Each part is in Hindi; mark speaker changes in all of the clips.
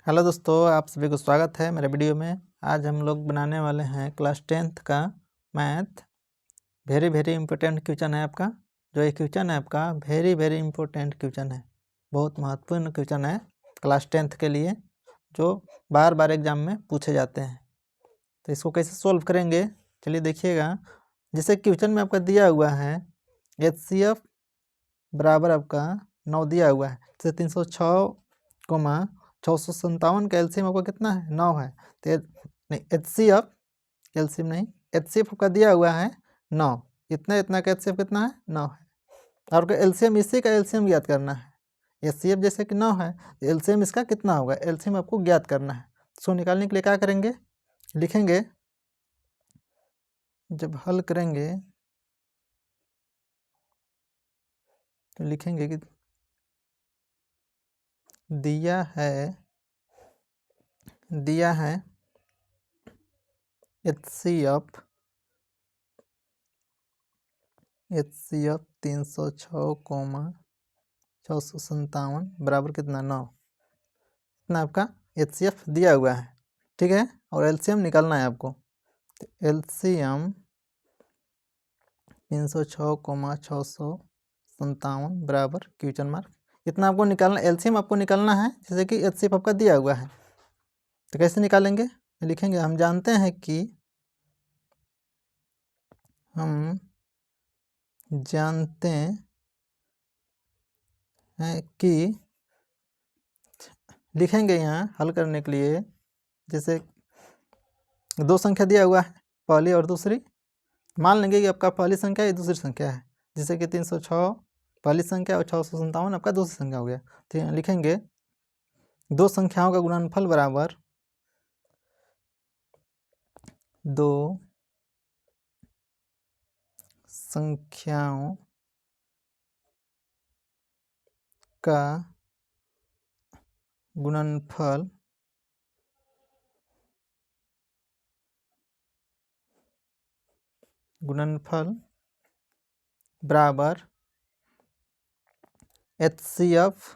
Speaker 1: हेलो दोस्तों, आप सभी को स्वागत है मेरे वीडियो में। आज हम लोग बनाने वाले हैं क्लास 10th का मैथ। वेरी इम्पोर्टेंट क्वेश्चन है आपका। जो ये क्वेश्चन है आपका वेरी इम्पोर्टेंट क्वेश्चन है, बहुत महत्वपूर्ण क्वेश्चन है क्लास 10th के लिए, जो बार बार एग्जाम में पूछे जाते हैं। तो इसको कैसे सोल्व करेंगे, चलिए देखिएगा। जैसे क्वेश्चन में आपका दिया हुआ है HCF बराबर आपका 9 दिया हुआ है। जैसे 306, 657 का एलसीएम आपका कितना है, 9 है। तो नहीं, एलसीएम नहीं, HCF आपका दिया हुआ है 9। इतना का HCF कितना है, 9 है। और एलसीएम, इसी का एलसीएम ज्ञात करना है। HCF जैसे कि 9 है, तो एलसीएम इसका कितना होगा, एलसीएम आपको ज्ञात करना है। इसको निकालने के लिए क्या करेंगे, लिखेंगे। जब हल करेंगे तो लिखेंगे कि दिया है HCF 306,657 बराबर कितना, 9। इतना आपका HCF दिया हुआ है, ठीक है। और एलसीएम निकालना है आपको। तो एलसीएम 306,657 बराबर क्वेश्चन मार्क, इतना आपको निकालना। एलसीएम आपको निकालना है, जैसे कि HCF आपका दिया हुआ है। तो कैसे निकालेंगे, लिखेंगे। हम जानते हैं कि लिखेंगे यहाँ हल करने के लिए। जैसे दो संख्या दिया हुआ है, पहली और दूसरी। मान लेंगे कि आपका पहली संख्या, ये दूसरी संख्या है। जैसे कि 306 पहली संख्या और 657 आपका दूसरी संख्या हो गया। तो यहाँ लिखेंगे दो संख्याओं का गुणनफल बराबर दो संख्याओं का गुणनफल बराबर HCF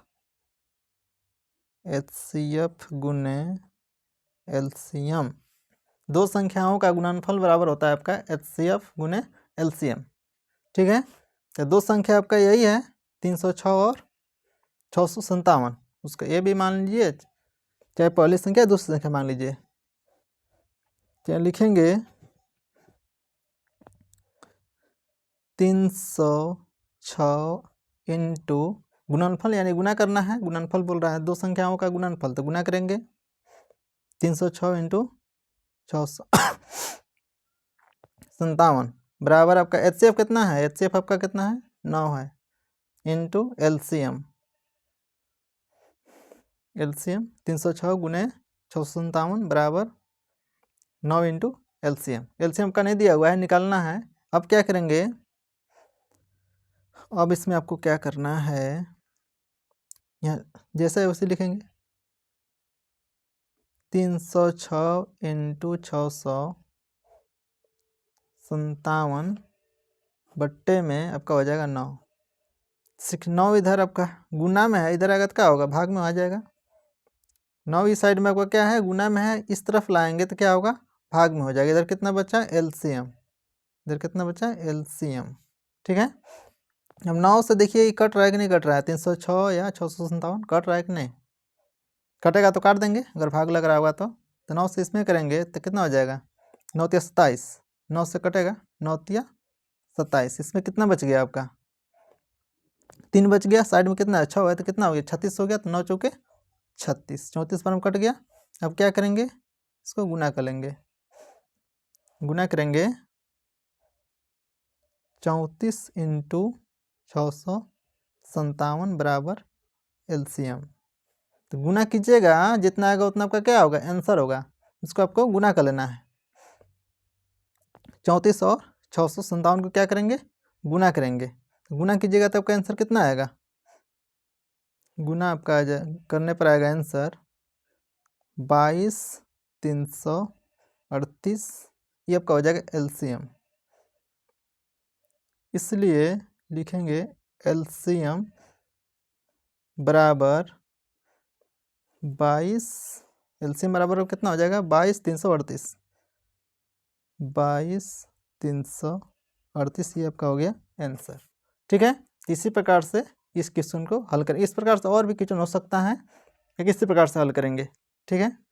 Speaker 1: गुने एलसीएम। दो संख्याओं का गुणनफल बराबर होता है आपका HCF गुने एलसीएम, ठीक है। तो दो संख्या आपका यही है 306 और 657। उसका ये भी मान लीजिए, चाहे पहली संख्या दूसरी संख्या मान लीजिए। क्या लिखेंगे, 306 इंटू गुणनफल, यानी गुना करना है। गुणनफल बोल रहा है, दो संख्याओं का गुणनफल, तो गुना करेंगे। 306 इंटू 657 बराबर आपका HCF कितना है, HCF आपका कितना है, 9 है, इंटू एलसीएम 306 गुने 657 बराबर 9 इंटू एलसीएम का नहीं दिया हुआ है, निकालना है। अब क्या करेंगे, अब इसमें आपको क्या करना है, यहाँ जैसा है वैसे लिखेंगे। 306 इंटू 657 बट्टे में आपका हो जाएगा 9। 9 इधर आपका गुना में है, इधर आएगा तो क्या होगा, भाग में आ जाएगा। 9 इस साइड में आपका क्या है, गुना में है, इस तरफ लाएंगे तो क्या होगा, भाग में हो जाएगा। इधर कितना बचा, एलसीएम। इधर कितना बचा, एलसीएम, ठीक है। अब 9 से देखिए ये कट रहा है कि नहीं कट रहा है, 306 या 657 कट रहा है कि नहीं, कटेगा तो काट देंगे अगर भाग लग रहा होगा तो। 9 से इसमें करेंगे तो कितना हो जाएगा, 9 या 27, 9 से कटेगा, 9 या 27। इसमें कितना बच गया आपका, 3 बच गया। साइड में कितना, 6 है तो कितना हो गया, 36 हो गया। तो 9 चौके 36, 34 पर में कट गया। अब क्या करेंगे, इसको गुना कर लेंगे। गुना करेंगे 34 इंटू 657 बराबर एलसीएम। तो गुना कीजिएगा, जितना आएगा उतना आपका क्या होगा, आंसर होगा। इसको आपको गुना कर लेना है। 34 और 657 को क्या करेंगे, गुना करेंगे। तो गुना कीजिएगा तो आपका आंसर कितना आएगा, गुना आपका आ जाए करने पर आएगा आंसर 22,338। ये आपका हो जाएगा एलसीएम। इसलिए लिखेंगे एलसीएम बराबर 22 एलसीएम बराबर कितना हो जाएगा 22 338, 22 338 ये आपका हो गया आंसर। ठीक है, इसी प्रकार से इस क्वेश्चन को हल करें। इस प्रकार से और भी क्वेश्चन हो सकता है, लेकिन इसी प्रकार से हल करेंगे। ठीक है।